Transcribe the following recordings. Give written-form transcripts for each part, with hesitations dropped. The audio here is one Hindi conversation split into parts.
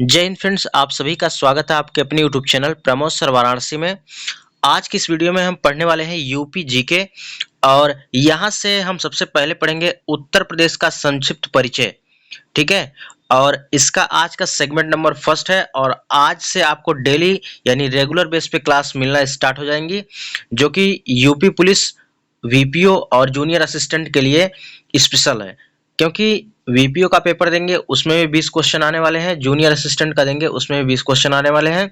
जय हिंद फ्रेंड्स, आप सभी का स्वागत है आपके अपने YouTube channel Pramod sir Varanasi में। आज की इस वीडियो में हम पढ़ने वाले हैं यूपी जीके और यहाँ से हम सबसे पहले पढ़ेंगे उत्तर प्रदेश का संक्षिप्त परिचय। ठीक है। और इसका आज का सेगमेंट नंबर फर्स्ट है और आज से आपको डेली यानी रेगुलर बेस पे क्लास मिलना स्टार्ट हो जाएंगी, जो कि यूपी पुलिस वीपीओ और जूनियर असिस्टेंट के लिए स्पेशल है, क्योंकि वीपीओ का पेपर देंगे उसमें भी 20 क्वेश्चन आने वाले हैं, जूनियर असिस्टेंट का देंगे उसमें भी 20 क्वेश्चन आने वाले हैं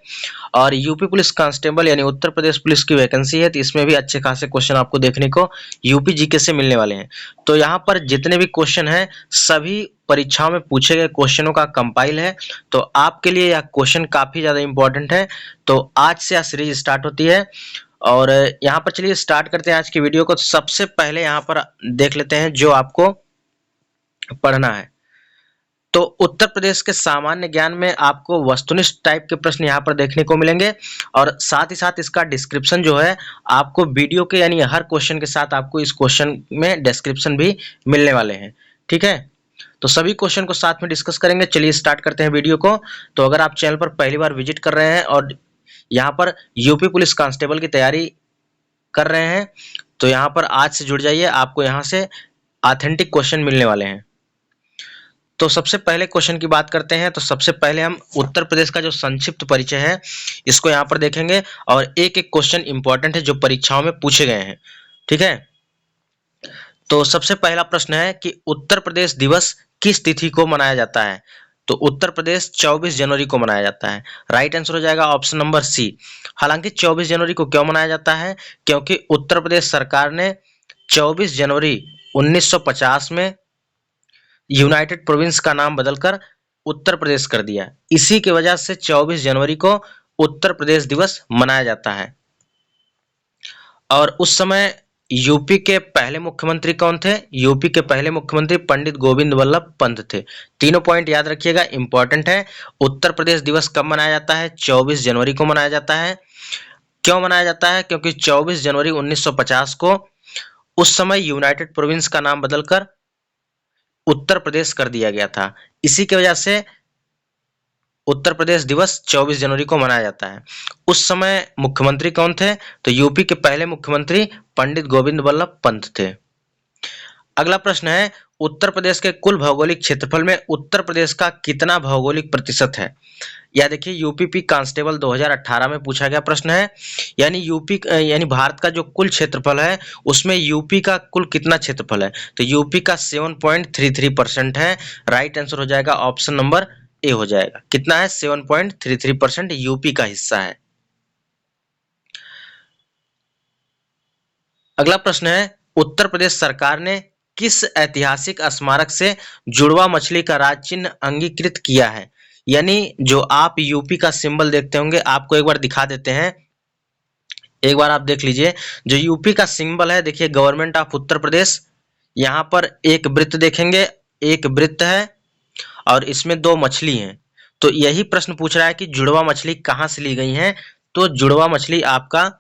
और यूपी पुलिस कांस्टेबल यानी उत्तर प्रदेश पुलिस की वैकेंसी है तो इसमें भी अच्छे खासे क्वेश्चन आपको देखने को यूपी जीके से मिलने वाले हैं। तो यहाँ पर जितने भी क्वेश्चन हैं सभी परीक्षाओं में पूछे गए क्वेश्चनों का कंपाइल है, तो आपके लिए यह क्वेश्चन काफी ज्यादा इंपॉर्टेंट है। तो आज से यह सीरीज स्टार्ट होती है और यहाँ पर चलिए स्टार्ट करते हैं आज की वीडियो को। सबसे पहले यहाँ पर देख लेते हैं जो आपको पढ़ना है। तो उत्तर प्रदेश के सामान्य ज्ञान में आपको वस्तुनिष्ठ टाइप के प्रश्न यहाँ पर देखने को मिलेंगे और साथ ही साथ इसका डिस्क्रिप्शन जो है आपको वीडियो के यानी हर क्वेश्चन के साथ आपको इस क्वेश्चन में डिस्क्रिप्शन भी मिलने वाले हैं। ठीक है, तो सभी क्वेश्चन को साथ में डिस्कस करेंगे। चलिए स्टार्ट करते हैं वीडियो को। तो अगर आप चैनल पर पहली बार विजिट कर रहे हैं और यहाँ पर यूपी पुलिस कांस्टेबल की तैयारी कर रहे हैं तो यहाँ पर आज से जुड़ जाइए, आपको यहाँ से ऑथेंटिक क्वेश्चन मिलने वाले हैं। तो सबसे पहले क्वेश्चन की बात करते हैं। तो सबसे पहले हम उत्तर प्रदेश का जो संक्षिप्त परिचय है इसको यहाँ पर देखेंगे और एक एक क्वेश्चन इंपॉर्टेंट है जो परीक्षाओं में पूछे गए हैं। ठीक है, तो सबसे पहला प्रश्न है कि उत्तर प्रदेश दिवस किस तिथि को मनाया जाता है। तो उत्तर प्रदेश 24 जनवरी को मनाया जाता है। राइट आंसर हो जाएगा ऑप्शन नंबर सी। हालांकि 24 जनवरी को क्यों मनाया जाता है, क्योंकि उत्तर प्रदेश सरकार ने 24 जनवरी 1950 में यूनाइटेड प्रोविंस का नाम बदलकर उत्तर प्रदेश कर दिया। इसी की वजह से 24 जनवरी को उत्तर प्रदेश दिवस मनाया जाता है। और उस समय यूपी के पहले मुख्यमंत्री कौन थे? यूपी के पहले मुख्यमंत्री पंडित गोविंद वल्लभ पंत थे। तीनों पॉइंट याद रखिएगा, इंपॉर्टेंट है। उत्तर प्रदेश दिवस कब मनाया जाता है? 24 जनवरी को मनाया जाता है। क्यों मनाया जाता है? क्योंकि 24 जनवरी 1950 को उस समय यूनाइटेड प्रोविंस का नाम बदलकर उत्तर प्रदेश कर दिया गया था। इसी की वजह से उत्तर प्रदेश दिवस 24 जनवरी को मनाया जाता है। उस समय मुख्यमंत्री कौन थे? तो यूपी के पहले मुख्यमंत्री पंडित गोविंद वल्लभ पंत थे। अगला प्रश्न है, उत्तर प्रदेश के कुल भौगोलिक क्षेत्रफल में उत्तर प्रदेश का कितना भौगोलिक प्रतिशत है? यह देखिए यूपीपी कांस्टेबल 2018 में पूछा गया प्रश्न है। यानी यूपी यानी भारत का जो कुल क्षेत्रफल है उसमें यूपी का कुल कितना क्षेत्रफल है? तो यूपी का 7.33% है। राइट आंसर हो जाएगा ऑप्शन नंबर ए हो जाएगा। कितना है? 7.33% यूपी का हिस्सा है। अगला प्रश्न है, उत्तर प्रदेश सरकार ने किस ऐतिहासिक स्मारक से जुड़वा मछली का राज चिन्ह अंगीकृत किया है? यानी जो आप यूपी का सिंबल देखते होंगे, आपको एक बार दिखा देते हैं, एक बार आप देख लीजिए। जो यूपी का सिंबल है, देखिए गवर्नमेंट ऑफ उत्तर प्रदेश, यहाँ पर एक वृत्त देखेंगे, एक वृत्त है और इसमें दो मछली हैं। तो यही प्रश्न पूछ रहा है कि जुड़वा मछली कहाँ से ली गई है? तो जुड़वा मछली आपका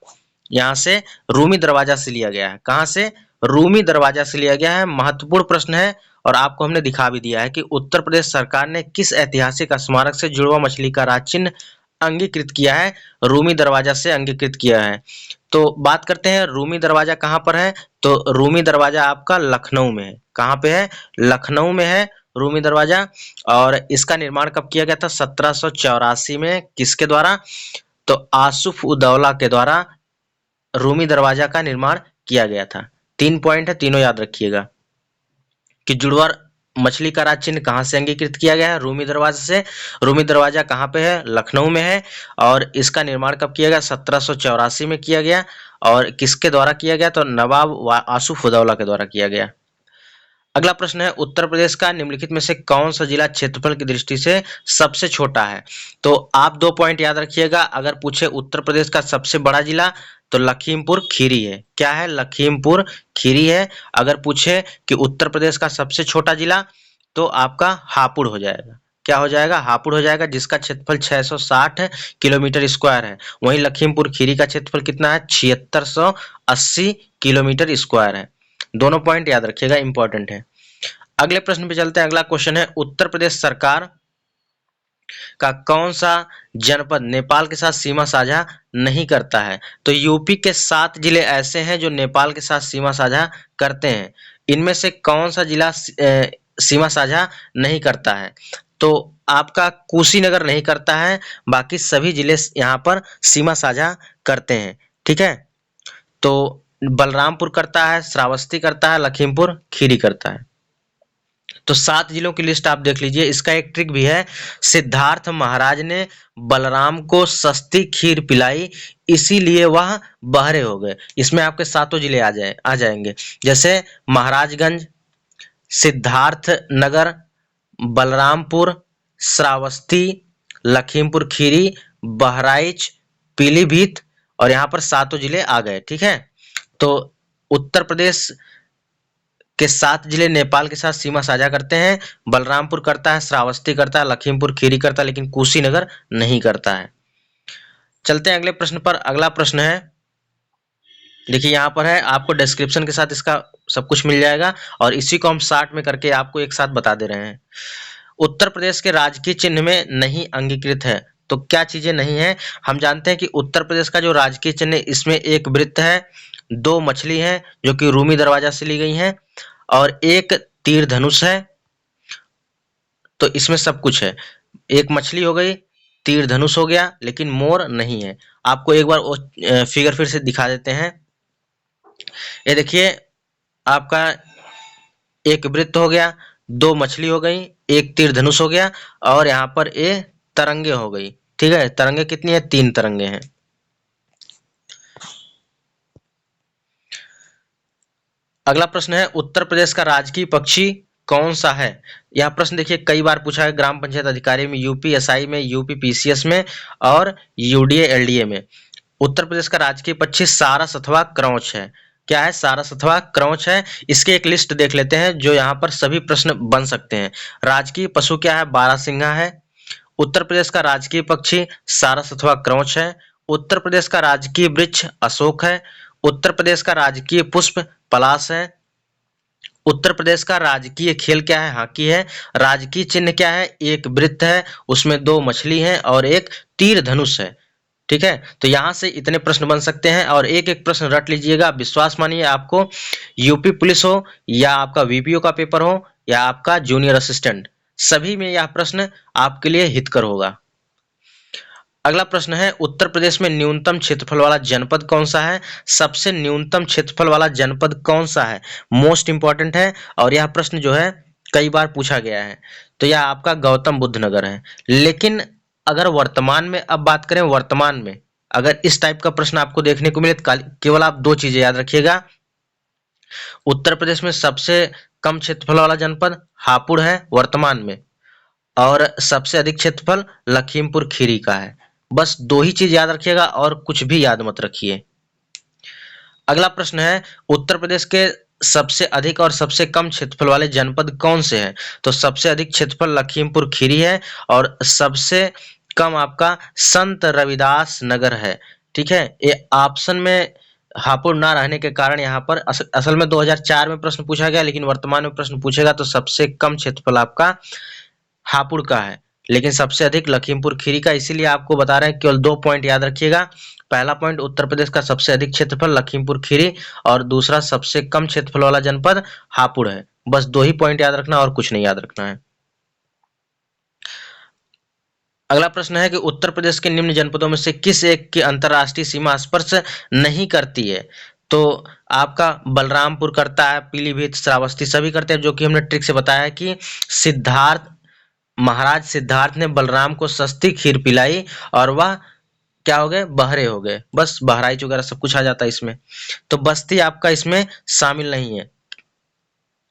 यहाँ से रूमी दरवाजा से लिया गया है। कहाँ से? रूमी दरवाजा से लिया गया है। महत्वपूर्ण प्रश्न है और आपको हमने दिखा भी दिया है कि उत्तर प्रदेश सरकार ने किस ऐतिहासिक स्मारक से जुड़वा मछली का राज चिन्ह अंगीकृत किया है? रूमी दरवाजा से अंगीकृत किया है। तो बात करते हैं रूमी दरवाजा कहाँ पर है। तो रूमी दरवाजा आपका लखनऊ में है। कहाँ पे है? लखनऊ में है रूमी दरवाजा। और इसका निर्माण कब किया गया था? 1784 में। किसके द्वारा? तो आसुफ उदौला के द्वारा रूमी दरवाजा का निर्माण किया गया था। 3 पॉइंट है, तीनों याद रखिएगा कि जुड़वा मछली का राज चिन्ह कहाँ से अंगीकृत किया गया है? रूमी दरवाजा से। रूमी दरवाजा कहाँ पे है? लखनऊ में है। और इसका निर्माण कब किया गया? 1784 में किया गया। और किसके द्वारा किया गया? तो नवाब आसुफ उदौला के द्वारा किया गया। अगला प्रश्न है, उत्तर प्रदेश का निम्नलिखित में से कौन सा जिला क्षेत्रफल की दृष्टि से सबसे छोटा है? तो आप 2 पॉइंट याद रखिएगा। अगर पूछे उत्तर प्रदेश का सबसे बड़ा जिला तो लखीमपुर खीरी है। क्या है? लखीमपुर खीरी है। अगर पूछे कि उत्तर प्रदेश का सबसे छोटा जिला तो आपका हापुड़ हो जाएगा। क्या हो जाएगा? हापुड़ हो जाएगा, जिसका क्षेत्रफल 660 किलोमीटर स्क्वायर है। वहीं लखीमपुर खीरी का क्षेत्रफल कितना है? 7680 किलोमीटर स्क्वायर है। दोनों पॉइंट याद रखिएगा, इंपॉर्टेंट है। अगले प्रश्न पे चलते हैं। अगला क्वेश्चन है, उत्तर प्रदेश सरकार का कौन सा जनपद नेपाल के साथ सीमा साझा नहीं करता है? तो यूपी के 7 जिले ऐसे हैं जो नेपाल के साथ सीमा साझा करते हैं। इनमें से कौन सा जिला सीमा साझा नहीं करता है? तो आपका कुशीनगर नहीं करता है, बाकी सभी जिले यहाँ पर सीमा साझा करते हैं। ठीक है, तो बलरामपुर करता है, श्रावस्ती करता है, लखीमपुर खीरी करता है। तो 7 जिलों की लिस्ट आप देख लीजिए। इसका एक ट्रिक भी है, सिद्धार्थ महाराज ने बलराम को सस्ती खीर पिलाई, इसीलिए वह बहरे हो गए। इसमें आपके 7 जिले आ जाएंगे, जैसे महाराजगंज, सिद्धार्थ नगर, बलरामपुर, श्रावस्ती, लखीमपुर खीरी, बहराइच, पीलीभीत, और यहाँ पर 7 जिले आ गए। ठीक है, तो उत्तर प्रदेश के 7 जिले नेपाल के साथ सीमा साझा करते हैं। बलरामपुर करता है, श्रावस्ती करता है, लखीमपुर खीरी करता है, लेकिन कुशीनगर नहीं करता है। चलते हैं अगले प्रश्न पर। अगला प्रश्न है, देखिए यहाँ पर है, आपको डिस्क्रिप्शन के साथ इसका सब कुछ मिल जाएगा और इसी को हम शॉर्ट में करके आपको एक साथ बता दे रहे हैं। उत्तर प्रदेश के राजकीय चिन्ह में नहीं अंगीकृत है, तो क्या चीजें नहीं है? हम जानते हैं कि उत्तर प्रदेश का जो राजकीय चिन्ह है, इसमें एक वृत्त है, 2 मछली हैं जो कि रूमी दरवाजा से ली गई हैं, और एक तीर धनुष है। तो इसमें सब कुछ है, एक मछली हो गई, तीर धनुष हो गया, लेकिन मोर नहीं है। आपको एक बार वो फिगर फिर से दिखा देते हैं। ये देखिए, आपका एक वृत्त हो गया, 2 मछली हो गई, एक तीर धनुष हो गया, और यहाँ पर ये तरंगे हो गई। ठीक है, तरंगे कितनी है? 3 तरंगे हैं। अगला प्रश्न है, उत्तर प्रदेश का राजकीय पक्षी कौन सा है? यह प्रश्न देखिए कई बार पूछा है, ग्राम पंचायत अधिकारी में, यूपीएसआई में, यूपी पीसीएस में और यूडीए एलडीए में। उत्तर प्रदेश का राजकीय पक्षी सारस अथवा क्रौच है। क्या है? सारस अथवा क्रौच है। इसके एक लिस्ट देख लेते हैं जो यहाँ पर सभी प्रश्न बन सकते हैं। राजकीय पशु क्या है? बारहसिंघा है। उत्तर प्रदेश का राजकीय पक्षी सारस अथवा क्रौच है। उत्तर प्रदेश का राजकीय वृक्ष अशोक है। उत्तर प्रदेश का राजकीय पुष्प पलाश है। उत्तर प्रदेश का राजकीय खेल क्या है? हॉकी है। राजकीय चिन्ह क्या है? एक वृत्त है, उसमें 2 मछली हैं और एक तीर धनुष है। ठीक है, तो यहां से इतने प्रश्न बन सकते हैं और एक एक प्रश्न रट लीजिएगा। विश्वास मानिए, आपको यूपी पुलिस हो या आपका वीपीओ का पेपर हो या आपका जूनियर असिस्टेंट, सभी में यह प्रश्न आपके लिए हितकर होगा। अगला प्रश्न है, उत्तर प्रदेश में न्यूनतम क्षेत्रफल वाला जनपद कौन सा है? सबसे न्यूनतम क्षेत्रफल वाला जनपद कौन सा है? मोस्ट इंपॉर्टेंट है और यह प्रश्न जो है कई बार पूछा गया है। तो यह आपका गौतम बुद्ध नगर है। लेकिन अगर वर्तमान में अब बात करें, वर्तमान में अगर इस टाइप का प्रश्न आपको देखने को मिले तो केवल आप 2 चीजें याद रखिएगा। उत्तर प्रदेश में सबसे कम क्षेत्रफल वाला जनपद हापुड़ है वर्तमान में, और सबसे अधिक क्षेत्रफल लखीमपुर खीरी का है। बस 2 ही चीज याद रखिएगा और कुछ भी याद मत रखिए। अगला प्रश्न है, उत्तर प्रदेश के सबसे अधिक और सबसे कम क्षेत्रफल वाले जनपद कौन से हैं? तो सबसे अधिक क्षेत्रफल लखीमपुर खीरी है और सबसे कम आपका संत रविदास नगर है। ठीक है, ये ऑप्शन में हापुड़ ना रहने के कारण यहाँ पर असल में 2004 में प्रश्न पूछा गया, लेकिन वर्तमान में प्रश्न पूछेगा तो सबसे कम क्षेत्रफल आपका हापुड़ का है, लेकिन सबसे अधिक लखीमपुर खीरी का। इसीलिए आपको बता रहे हैं, केवल 2 पॉइंट याद रखिएगा। पहला पॉइंट, उत्तर प्रदेश का सबसे अधिक क्षेत्रफल लखीमपुर खीरी, और दूसरा सबसे कम क्षेत्रफल वाला जनपद हापुड़ है। बस 2 ही पॉइंट याद रखना और कुछ नहीं याद रखना है। अगला प्रश्न है कि उत्तर प्रदेश के निम्न जनपदों में से किस एक की अंतर्राष्ट्रीय सीमा स्पर्श नहीं करती है? तो आपका बलरामपुर करता है, पीलीभीत, श्रावस्ती सभी करते हैं, जो कि हमने ट्रिक से बताया है कि महाराज सिद्धार्थ ने बलराम को सस्ती खीर पिलाई और वह क्या हो गए? बहरे हो गए। बस बहराइच वगैरह सब कुछ आ जाता है इसमें। तो बस्ती आपका इसमें शामिल नहीं है।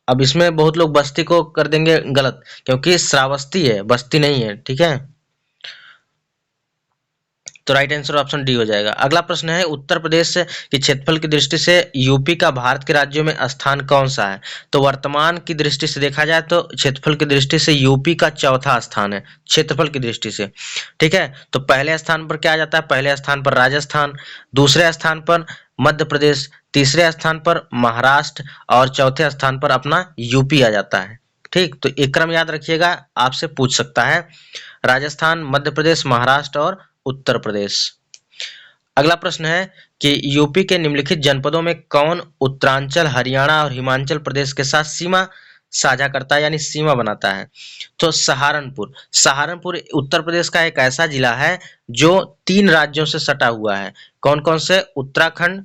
अब इसमें बहुत लोग बस्ती को कर देंगे गलत, क्योंकि श्रावस्ती है, बस्ती नहीं है। ठीक है, तो राइट आंसर ऑप्शन डी हो जाएगा। अगला प्रश्न है, उत्तर प्रदेश के क्षेत्रफल की दृष्टि से यूपी का भारत के राज्यों में स्थान कौन सा है? तो वर्तमान की दृष्टि से देखा जाए तो क्षेत्रफल की दृष्टि से यूपी का 4था स्थान है क्षेत्रफल की दृष्टि से। ठीक है, तो पहले स्थान पर क्या आ जाता है? पहले स्थान पर राजस्थान, दूसरे स्थान पर मध्य प्रदेश, तीसरे स्थान पर महाराष्ट्र और चौथे स्थान पर अपना यूपी आ जाता है। ठीक, तो एक क्रम याद रखिएगा, आपसे पूछ सकता है। राजस्थान, मध्य प्रदेश, महाराष्ट्र और उत्तर प्रदेश। अगला प्रश्न है कि यूपी के निम्नलिखित जनपदों में कौन उत्तरांचल, हरियाणा और हिमाचल प्रदेश के साथ सीमा साझा करता है, यानी सीमा बनाता है? तो सहारनपुर। सहारनपुर उत्तर प्रदेश का एक ऐसा जिला है जो 3 राज्यों से सटा हुआ है। कौन कौन से? उत्तराखंड,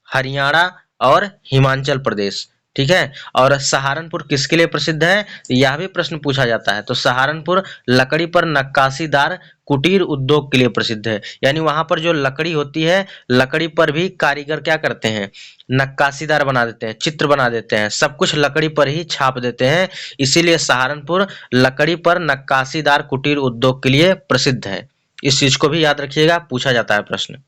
हरियाणा और हिमाचल प्रदेश। ठीक है। और सहारनपुर किसके लिए प्रसिद्ध है, यह भी प्रश्न पूछा जाता है। तो सहारनपुर लकड़ी पर नक्काशीदार कुटीर उद्योग के लिए प्रसिद्ध है, यानी वहां पर जो लकड़ी होती है, लकड़ी पर भी कारीगर क्या करते हैं, नक्काशीदार बना देते हैं, चित्र बना देते हैं, सब कुछ लकड़ी पर ही छाप देते हैं। इसीलिए सहारनपुर लकड़ी पर नक्काशीदार कुटीर उद्योग के लिए प्रसिद्ध है। इस चीज को भी याद रखिएगा, पूछा जाता है प्रश्न।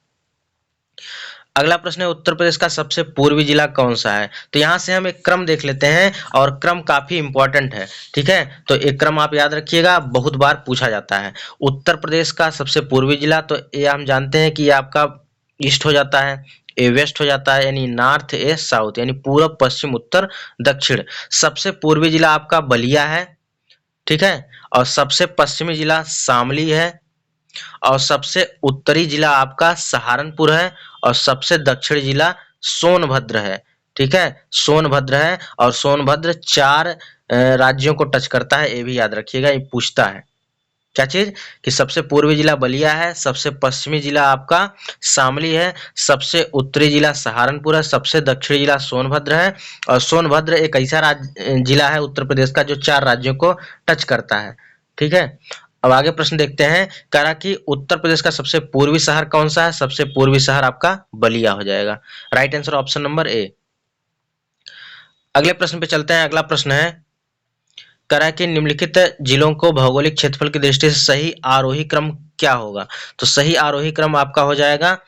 अगला प्रश्न है उत्तर प्रदेश का सबसे पूर्वी जिला कौन सा है? तो यहाँ से हम एक क्रम देख लेते हैं और क्रम काफी इंपॉर्टेंट है। ठीक है, तो एक क्रम आप याद रखिएगा, बहुत बार पूछा जाता है। उत्तर प्रदेश का सबसे पूर्वी जिला, तो ये हम जानते हैं कि ये आपका ईस्ट हो जाता है, ए वेस्ट हो जाता है, यानी नॉर्थ, ए साउथ, यानी पूर्व, पश्चिम, उत्तर, दक्षिण। सबसे पूर्वी जिला आपका बलिया है। ठीक है, और सबसे पश्चिमी जिला शामली है, और सबसे उत्तरी जिला आपका सहारनपुर है, और सबसे दक्षिणी जिला सोनभद्र है। ठीक है, सोनभद्र है, और सोनभद्र 4 राज्यों को टच करता है, ये भी याद रखिएगा, ये पूछता है। क्या चीज? कि सबसे पूर्वी जिला बलिया है, सबसे पश्चिमी जिला आपका शामली है, सबसे उत्तरी जिला सहारनपुर है, सबसे दक्षिणी जिला सोनभद्र है, और सोनभद्र एक ऐसा जिला है उत्तर प्रदेश का जो 4 राज्यों को टच करता है। ठीक है, अब आगे प्रश्न देखते हैं। कह रहा कि उत्तर प्रदेश का सबसे पूर्वी शहर कौन सा है? सबसे पूर्वी शहर आपका बलिया हो जाएगा। Right answer option number A. अगले प्रश्न पे चलते हैं। अगला प्रश्न है, कह रहा है कि निम्नलिखित जिलों को भौगोलिक क्षेत्रफल की दृष्टि से सही आरोही क्रम क्या होगा? तो सही आरोही क्रम आपका हो जाएगा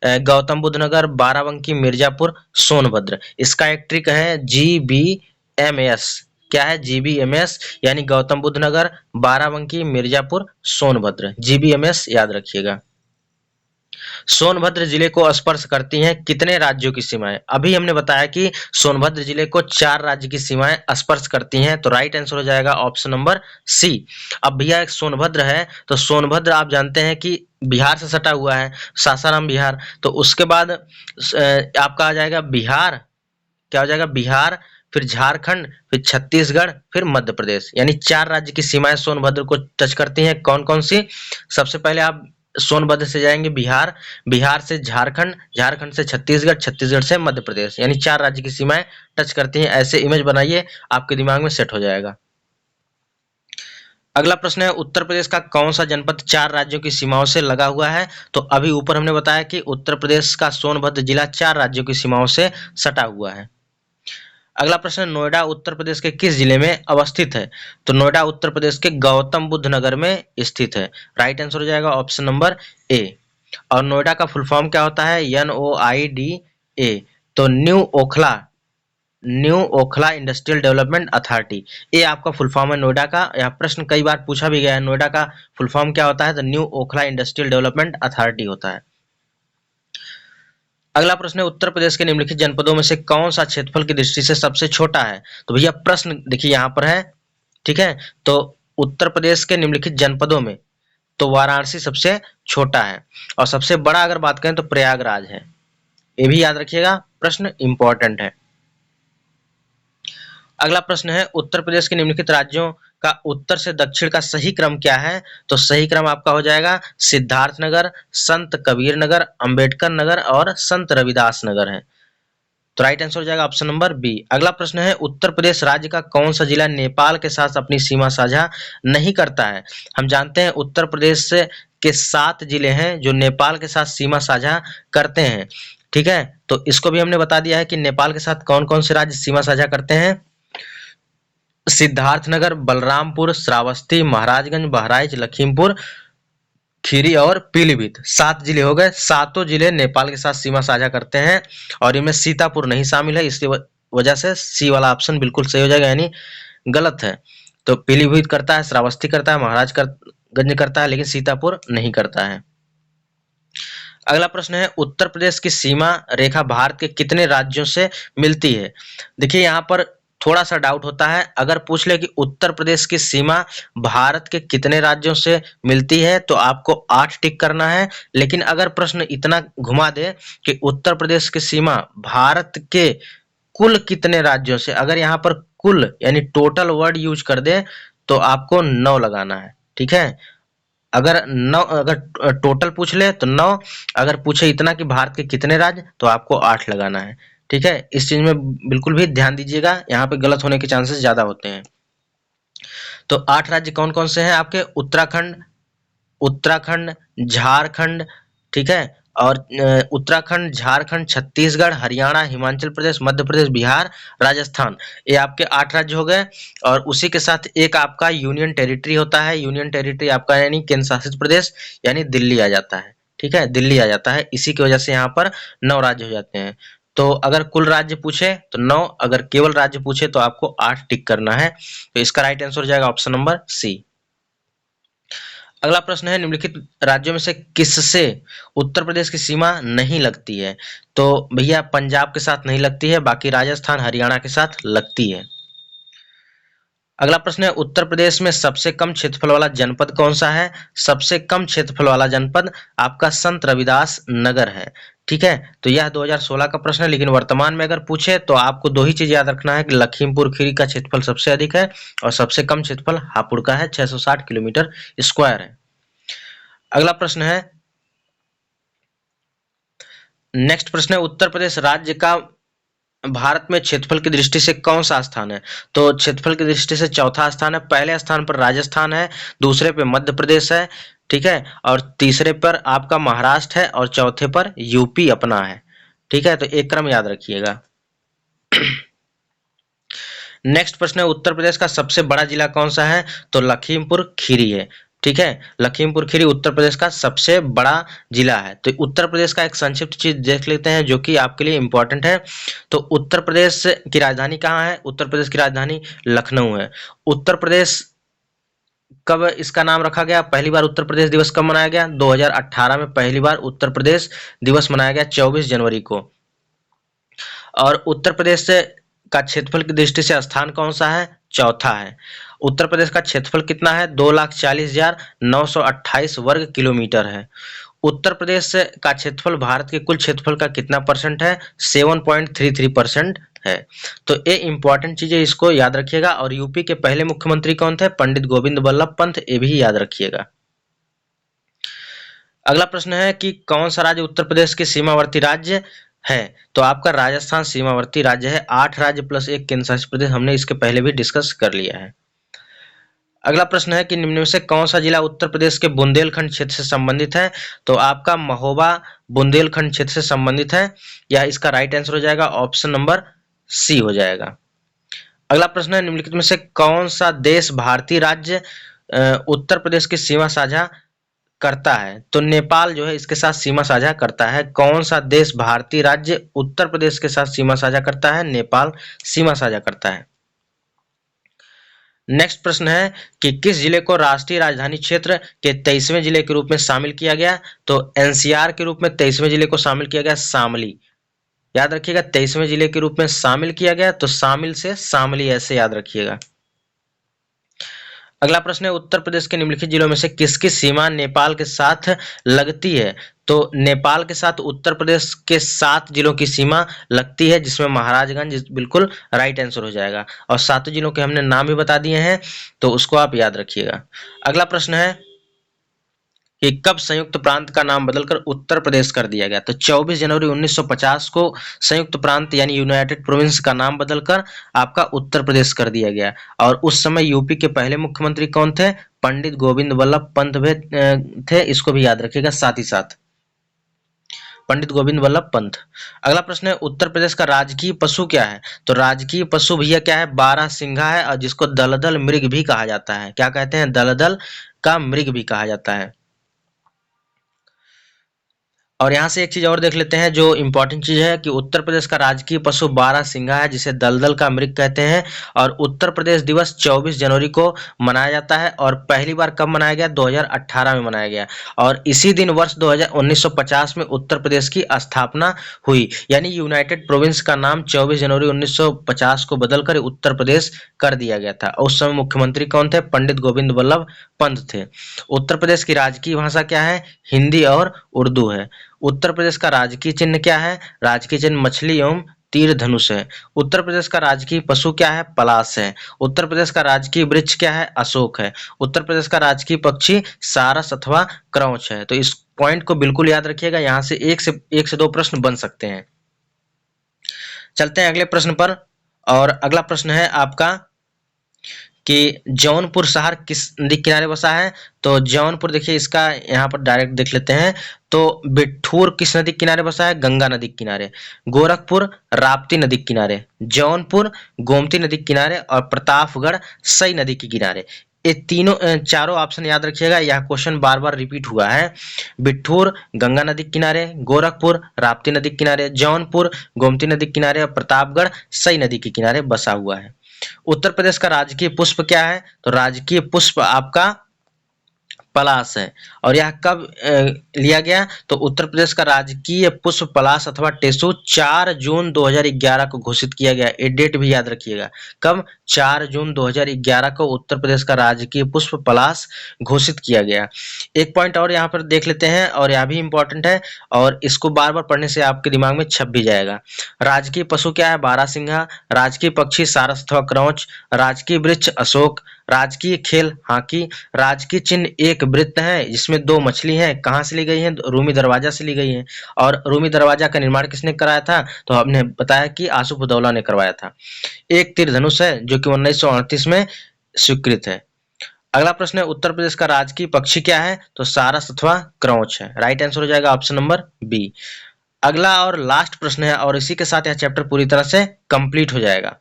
गौतम बुद्ध नगर, बाराबंकी, मिर्जापुर, सोनभद्र। इसका एक ट्रिक है GBMS। क्या है? GBMS, यानी गौतम बुद्ध नगर, बाराबंकी, मिर्जापुर, सोनभद्र। GBMS याद रखिएगा। सोनभद्र जिले को स्पर्श करती हैं कितने राज्यों की सीमाएं? अभी हमने बताया कि सोनभद्र जिले को 4 राज्य की सीमाएं स्पर्श करती हैं, तो राइट आंसर हो जाएगा ऑप्शन नंबर सी। अब भैया एक सोनभद्र है, तो सोनभद्र आप जानते हैं कि बिहार से सटा हुआ है, सासाराम बिहार। तो उसके बाद आपका आ जाएगा बिहार। क्या हो जाएगा? बिहार, फिर झारखंड, फिर छत्तीसगढ़, फिर मध्य प्रदेश, यानी 4 राज्य की सीमाएं सोनभद्र को टच करती हैं। कौन कौन सी? सबसे पहले आप सोनभद्र से जाएंगे बिहार, बिहार से झारखंड, झारखंड से छत्तीसगढ़, छत्तीसगढ़ से मध्य प्रदेश, यानी 4 राज्य की सीमाएं टच करती हैं। ऐसे इमेज बनाइए, आपके दिमाग में सेट हो जाएगा। अगला प्रश्न है, उत्तर प्रदेश का कौन सा जनपद 4 राज्यों की सीमाओं से लगा हुआ है? तो अभी ऊपर हमने बताया कि उत्तर प्रदेश का सोनभद्र जिला 4 राज्यों की सीमाओं से सटा हुआ है। अगला प्रश्न, नोएडा उत्तर प्रदेश के किस जिले में अवस्थित है? तो नोएडा उत्तर प्रदेश के गौतम बुद्ध नगर में स्थित है। राइट आंसर हो जाएगा ऑप्शन नंबर ए। और नोएडा का फुल फॉर्म क्या होता है? NOIDA। तो new Okhla industrial development authority, ये आपका फुल फॉर्म है नोएडा का। यह प्रश्न कई बार पूछा भी गया है, नोएडा का फुल फॉर्म क्या होता है? तो new Okhla industrial development authority होता है। अगला प्रश्न है, उत्तर प्रदेश के निम्नलिखित जनपदों में से कौन सा क्षेत्रफल की दृष्टि से सबसे छोटा है? तो भैया प्रश्न देखिए यहाँ पर है। ठीक है, तो उत्तर प्रदेश के निम्नलिखित जनपदों में तो वाराणसी सबसे छोटा है, और सबसे बड़ा अगर बात करें तो प्रयागराज है। ये भी याद रखिएगा, प्रश्न इंपॉर्टेंट है। अगला प्रश्न है, उत्तर प्रदेश के निम्नलिखित राज्यों का उत्तर से दक्षिण का सही क्रम क्या है? तो सही क्रम आपका हो जाएगा सिद्धार्थ नगर, संत कबीर नगर, अंबेडकर नगर और संत रविदास नगर है। तो राइट आंसर हो जाएगा ऑप्शन नंबर बी। अगला प्रश्न है, उत्तर प्रदेश राज्य का कौन सा जिला नेपाल के साथ अपनी सीमा साझा नहीं करता है? हम जानते हैं उत्तर प्रदेश के 7 जिले हैं जो नेपाल के साथ सीमा साझा करते हैं। ठीक है, तो इसको भी हमने बता दिया है कि नेपाल के साथ कौन कौन से राज्य सीमा साझा करते हैं। सिद्धार्थनगर, बलरामपुर, श्रावस्ती, महाराजगंज, बहराइच, लखीमपुर खीरी और पीलीभीत। 7 जिले हो गए। 7 जिले नेपाल के साथ सीमा साझा करते हैं, और इनमें सीतापुर नहीं शामिल है, इसकी वजह से सी वाला ऑप्शन बिल्कुल सही हो जाएगा, यानी गलत है। तो पीलीभीत करता है, श्रावस्ती करता है, महाराजगंज करता है, लेकिन सीतापुर नहीं करता है। अगला प्रश्न है, उत्तर प्रदेश की सीमा रेखा भारत के कितने राज्यों से मिलती है? देखिए यहाँ पर थोड़ा सा डाउट होता है। अगर पूछ ले कि उत्तर प्रदेश की सीमा भारत के कितने राज्यों से मिलती है तो आपको 8 टिक करना है। लेकिन अगर प्रश्न इतना घुमा दे कि उत्तर प्रदेश की सीमा भारत के कुल कितने राज्यों से, अगर यहाँ पर कुल यानी टोटल वर्ड यूज कर दे तो आपको 9 लगाना है। ठीक है, अगर टोटल पूछ ले तो 9, अगर पूछे इतना कि भारत के कितने राज्य तो आपको 8 लगाना है। ठीक है, इस चीज में बिल्कुल भी ध्यान दीजिएगा, यहाँ पे गलत होने के चांसेस ज्यादा होते हैं। तो 8 राज्य कौन कौन से हैं आपके? उत्तराखंड, उत्तराखंड, झारखंड, ठीक है, और उत्तराखंड, झारखंड, छत्तीसगढ़, हरियाणा, हिमाचल प्रदेश, मध्य प्रदेश, बिहार, राजस्थान, ये आपके 8 राज्य हो गए। और उसी के साथ एक आपका यूनियन टेरिटरी होता है। यूनियन टेरिटरी आपका यानी केंद्र शासित प्रदेश, यानी दिल्ली आ जाता है। ठीक है, दिल्ली आ जाता है। इसी की वजह से यहाँ पर 9 राज्य हो जाते हैं। तो अगर कुल राज्य पूछे तो 9, अगर केवल राज्य पूछे तो आपको 8 टिक करना है। तो इसका राइट आंसर हो जाएगा ऑप्शन नंबर सी। अगला प्रश्न है, निम्नलिखित राज्यों में से किससे उत्तर प्रदेश की सीमा नहीं लगती है? तो भैया पंजाब के साथ नहीं लगती है, बाकी राजस्थान, हरियाणा के साथ लगती है। अगला प्रश्न है, उत्तर प्रदेश में सबसे कम क्षेत्रफल वाला जनपद कौन सा है? सबसे कम क्षेत्रफल वाला जनपद आपका संत रविदास नगर है। ठीक है, तो यह 2016 का प्रश्न है, लेकिन वर्तमान में अगर पूछे तो आपको 2 ही चीज याद रखना है कि लखीमपुर खीरी का क्षेत्रफल सबसे अधिक है और सबसे कम क्षेत्रफल हापुड़ का है, 660 किलोमीटर स्क्वायर है। अगला प्रश्न है, नेक्स्ट प्रश्न है, उत्तर प्रदेश राज्य का भारत में क्षेत्रफल की दृष्टि से कौन सा स्थान है? तो क्षेत्रफल की दृष्टि से चौथा स्थान है। पहले स्थान पर राजस्थान है, दूसरे पे मध्य प्रदेश है, ठीक है, और तीसरे पर आपका महाराष्ट्र है और चौथे पर यूपी अपना है। ठीक है, तो एक क्रम याद रखिएगा। नेक्स्ट प्रश्न है, उत्तर प्रदेश का सबसे बड़ा जिला कौन सा है? तो लखीमपुर खीरी है। ठीक है, लखीमपुर खीरी उत्तर प्रदेश का सबसे बड़ा जिला है। तो उत्तर प्रदेश का एक संक्षिप्त चीज देख लेते हैं जो कि आपके लिए इंपॉर्टेंट है। तो उत्तर प्रदेश की राजधानी कहाँ है? उत्तर प्रदेश की राजधानी लखनऊ है। उत्तर प्रदेश कब इसका नाम रखा गया? पहली बार उत्तर प्रदेश दिवस कब मनाया गया? 2018 में पहली बार उत्तर प्रदेश दिवस मनाया गया, 24 जनवरी को। और उत्तर प्रदेश से का क्षेत्रफल की दृष्टि से स्थान कौन सा है? चौथा है। उत्तर प्रदेश का क्षेत्रफल कितना है? 2,40,928 वर्ग किलोमीटर है। उत्तर प्रदेश का क्षेत्रफल भारत के कुल क्षेत्रफल का कितना परसेंट है? 7.33% है। तो ये इंपॉर्टेंट चीज है, इसको याद रखिएगा। और यूपी के पहले मुख्यमंत्री कौन थे? पंडित गोविंद बल्लभ पंत, ये भी याद रखिएगा। अगला प्रश्न है कि कौन सा राज्य उत्तर प्रदेश के सीमावर्ती राज्य है? तो आपका राजस्थान सीमावर्ती राज्य है। 8 राज्य प्लस 1 केंद्र शासित प्रदेश, हमने इसके पहले भी डिस्कस कर लिया है। अगला प्रश्न है कि निम्न में से कौन सा जिला उत्तर प्रदेश के बुंदेलखंड क्षेत्र से संबंधित है? तो आपका महोबा बुंदेलखंड क्षेत्र से संबंधित है, या इसका राइट आंसर हो जाएगा ऑप्शन नंबर सी हो जाएगा। अगला प्रश्न है, निम्नलिखित में से कौन सा देश भारतीय राज्य उत्तर प्रदेश की सीमा साझा करता है? तो नेपाल जो है इसके साथ सीमा साझा करता है। कौन सा देश भारतीय राज्य उत्तर प्रदेश के साथ सीमा साझा करता है? नेपाल सीमा साझा करता है। नेक्स्ट प्रश्न है कि किस जिले को राष्ट्रीय राजधानी क्षेत्र के 23वें जिले के रूप में शामिल किया गया? तो एनसीआर के रूप में 23वें जिले को शामिल किया गया शामली। याद रखिएगा, 23वें जिले के रूप में शामिल किया गया, तो शामिल से शामली ऐसे याद रखिएगा। अगला प्रश्न है, उत्तर प्रदेश के निम्नलिखित जिलों में से किसकी सीमा नेपाल के साथ लगती है? तो नेपाल के साथ उत्तर प्रदेश के 7 जिलों की सीमा लगती है, जिसमें महाराजगंज बिल्कुल राइट आंसर हो जाएगा। और 7 जिलों के हमने नाम भी बता दिए हैं, तो उसको आप याद रखिएगा। अगला प्रश्न है कि कब संयुक्त प्रांत का नाम बदलकर उत्तर प्रदेश कर दिया गया? तो 24 जनवरी 1950 को संयुक्त प्रांत यानी यूनाइटेड प्रोविंस का नाम बदलकर आपका उत्तर प्रदेश कर दिया गया। और उस समय यूपी के पहले मुख्यमंत्री कौन थे? पंडित गोविंद बल्लभ पंत थे, इसको भी याद रखिएगा साथ ही साथ, पंडित गोविंद बल्लभ पंत। अगला प्रश्न है, उत्तर प्रदेश का राजकीय पशु क्या है? तो राजकीय पशु भैया क्या है? बारहसिंघा है, और जिसको दलदल मृग भी कहा जाता है। क्या कहते हैं? दलदल का मृग भी कहा जाता है। और यहाँ से एक चीज और देख लेते हैं जो इंपॉर्टेंट चीज है कि उत्तर प्रदेश का राजकीय पशु बारहसिंगा है, जिसे दलदल का मृग कहते हैं। और उत्तर प्रदेश दिवस 24 जनवरी को मनाया जाता है और पहली बार कब मनाया गया? 2018 में मनाया गया। और इसी दिन वर्ष 1950 में उत्तर प्रदेश की स्थापना हुई, यानी यूनाइटेड प्रोविंस का नाम 24 जनवरी 1950 को बदलकर उत्तर प्रदेश कर दिया गया था। उस समय मुख्यमंत्री कौन थे? पंडित गोविंद बल्लभ पंत थे। उत्तर प्रदेश की राजकीय भाषा क्या है? हिंदी और उर्दू है। उत्तर प्रदेश का राजकीय चिन्ह क्या है? राजकीय चिन्ह मछली एवं तीर धनुष है। उत्तर प्रदेश का राजकीय पशु क्या है? पलाश है। उत्तर प्रदेश का राजकीय वृक्ष क्या है? अशोक है। उत्तर प्रदेश का राजकीय पक्षी सारस अथवा क्रौच है। तो इस पॉइंट को बिल्कुल याद रखिएगा, यहाँ से एक से दो प्रश्न बन सकते हैं। चलते हैं अगले प्रश्न पर। और अगला प्रश्न है आपका कि जौनपुर शहर किस नदी किनारे बसा है? तो जौनपुर देखिए, इसका यहाँ पर डायरेक्ट देख लेते हैं। तो बिठूर किस नदी किनारे बसा है? गंगा नदी किनारे। गोरखपुर राप्ती नदी किनारे। जौनपुर गोमती नदी किनारे। और प्रतापगढ़ सई नदी के किनारे। ये तीनों चारों ऑप्शन याद रखिएगा, यह क्वेश्चन बार बार रिपीट हुआ है। बिठूर गंगा नदी किनारे, गोरखपुर राप्ती नदी किनारे, जौनपुर गोमती नदी किनारे और प्रतापगढ़ सई नदी के किनारे बसा हुआ है। उत्तर प्रदेश का राजकीय पुष्प क्या है? तो राजकीय पुष्प आपका पलाश है। और यह कब लिया गया? तो उत्तर प्रदेश का राजकीय पुष्प पलाश अथवा टेसु 4 जून 2011 को घोषित किया गया। ये डेट भी याद रखिएगा, कब? 4 जून 2011 को उत्तर प्रदेश का राजकीय पुष्प पलाश घोषित किया गया। एक पॉइंट और यहाँ पर देख लेते हैं, और यह भी इंपॉर्टेंट है और इसको बार बार पढ़ने से आपके दिमाग में छप भी जाएगा। राजकीय पशु क्या है? बारहसिंघा। राजकीय पक्षी सारस अथवा क्रौच। राजकीय वृक्ष अशोक। राजकीय खेल हॉकी। राजकीय चिन्ह एक वृत्त है जिसमें 2 मछली हैं। कहाँ से ली गई हैं? रूमी दरवाजा से ली गई हैं। और रूमी दरवाजा का निर्माण किसने कराया था? तो हमने बताया कि आसूफुद्दौला ने करवाया था। एक तीर धनुष है जो कि 1938 में स्वीकृत है। अगला प्रश्न है, उत्तर प्रदेश का राजकीय पक्षी क्या है? तो सारस अथवा क्रौच है। राइट आंसर हो जाएगा ऑप्शन नंबर बी। अगला और लास्ट प्रश्न है और इसी के साथ यह चैप्टर पूरी तरह से कंप्लीट हो जाएगा।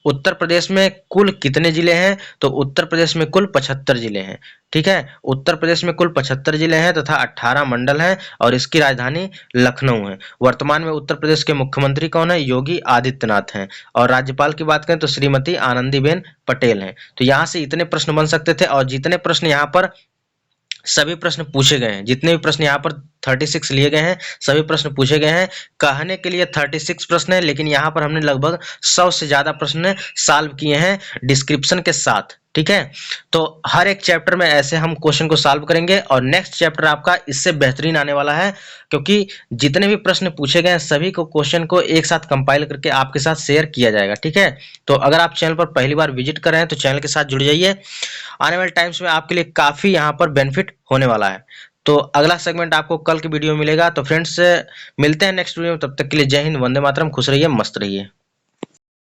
उत्तर प्रदेश में कुल कितने जिले हैं? तो उत्तर प्रदेश में कुल 75 जिले हैं। ठीक है, उत्तर प्रदेश में कुल 75 जिले हैं तथा 18 मंडल हैं और इसकी राजधानी लखनऊ है। वर्तमान में उत्तर प्रदेश के मुख्यमंत्री कौन है? योगी आदित्यनाथ हैं। और राज्यपाल की बात करें तो श्रीमती आनंदीबेन पटेल हैं। तो यहाँ से इतने प्रश्न बन सकते थे और जितने प्रश्न यहाँ पर सभी प्रश्न पूछे गए हैं, जितने भी प्रश्न यहाँ पर 36 लिए गए हैं, सभी प्रश्न पूछे गए हैं। कहने के लिए 36 प्रश्न है, लेकिन यहाँ पर हमने लगभग 100 से ज्यादा प्रश्न सॉल्व किए हैं डिस्क्रिप्शन के साथ। ठीक है, तो हर एक चैप्टर में ऐसे हम क्वेश्चन को सॉल्व करेंगे और नेक्स्ट चैप्टर आपका इससे बेहतरीन आने वाला है, क्योंकि जितने भी प्रश्न पूछे गए हैं सभी को क्वेश्चन को एक साथ कंपाइल करके आपके साथ शेयर किया जाएगा। ठीक है, तो अगर आप चैनल पर पहली बार विजिट कर रहे हैं तो चैनल के साथ जुड़ जाइए। आने वाले टाइम्स में आपके लिए काफी यहाँ पर बेनिफिट होने वाला है। तो अगला सेगमेंट आपको कल की वीडियो में मिलेगा। तो फ्रेंड्स मिलते हैं नेक्स्ट वीडियो में, तब तक के लिए जय हिंद, वंदे मातरम, खुश रहिए, मस्त रहिए।